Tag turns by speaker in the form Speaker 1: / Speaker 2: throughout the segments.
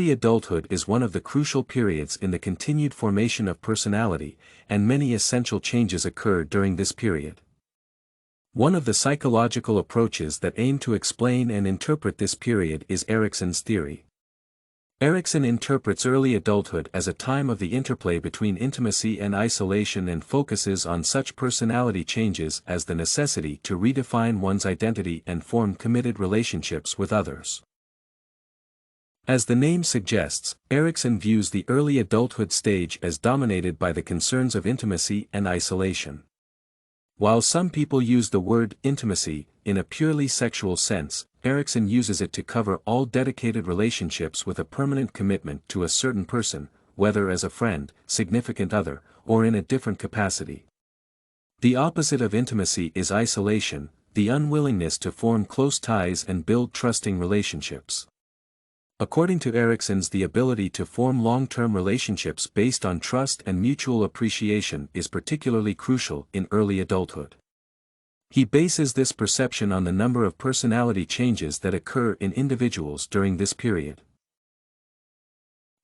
Speaker 1: Early adulthood is one of the crucial periods in the continued formation of personality, and many essential changes occur during this period. One of the psychological approaches that aim to explain and interpret this period is Erikson's theory. Erikson interprets early adulthood as a time of the interplay between intimacy and isolation and focuses on such personality changes as the necessity to redefine one's identity and form committed relationships with others. As the name suggests, Erikson views the early adulthood stage as dominated by the concerns of intimacy and isolation. While some people use the word intimacy in a purely sexual sense, Erikson uses it to cover all dedicated relationships with a permanent commitment to a certain person, whether as a friend, significant other, or in a different capacity. The opposite of intimacy is isolation, the unwillingness to form close ties and build trusting relationships. According to Erikson, the ability to form long-term relationships based on trust and mutual appreciation is particularly crucial in early adulthood. He bases this perception on the number of personality changes that occur in individuals during this period.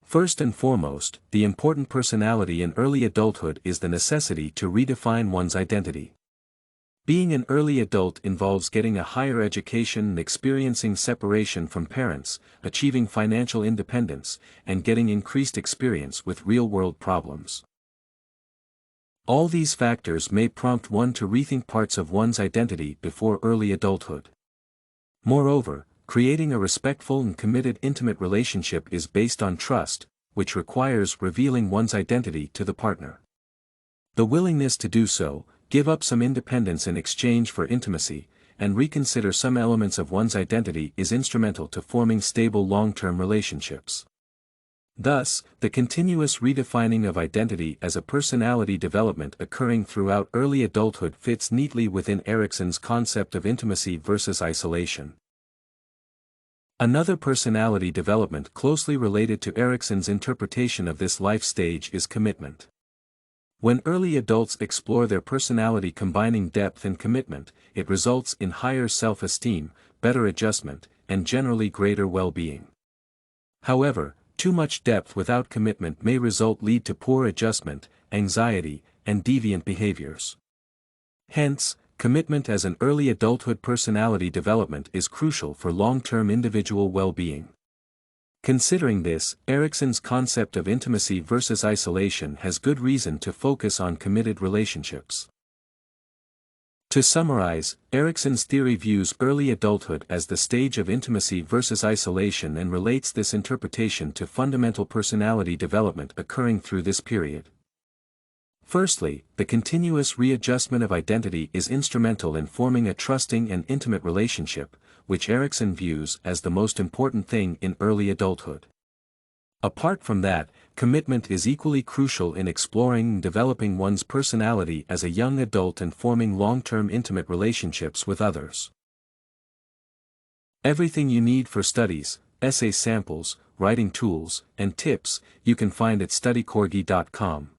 Speaker 1: First and foremost, the important personality in early adulthood is the necessity to redefine one's identity. Being an early adult involves getting a higher education and experiencing separation from parents, achieving financial independence, and getting increased experience with real-world problems. All these factors may prompt one to rethink parts of one's identity before early adulthood. Moreover, creating a respectful and committed intimate relationship is based on trust, which requires revealing one's identity to the partner. The willingness to do so, give up some independence in exchange for intimacy, and reconsider some elements of one's identity is instrumental to forming stable long-term relationships. Thus, the continuous redefining of identity as a personality development occurring throughout early adulthood fits neatly within Erikson's concept of intimacy versus isolation. Another personality development closely related to Erikson's interpretation of this life stage is commitment. When early adults explore their personality combining depth and commitment, it results in higher self-esteem, better adjustment, and generally greater well-being. However, too much depth without commitment may lead to poor adjustment, anxiety, and deviant behaviors. Hence, commitment as an early adulthood personality development is crucial for long-term individual well-being. Considering this, Erikson's concept of intimacy versus isolation has good reason to focus on committed relationships. To summarize, Erikson's theory views early adulthood as the stage of intimacy versus isolation and relates this interpretation to fundamental personality development occurring through this period. Firstly, the continuous readjustment of identity is instrumental in forming a trusting and intimate relationship, which Erikson views as the most important thing in early adulthood. Apart from that, commitment is equally crucial in exploring and developing one's personality as a young adult and forming long-term intimate relationships with others. Everything you need for studies, essay samples, writing tools, and tips, you can find at studycorgi.com.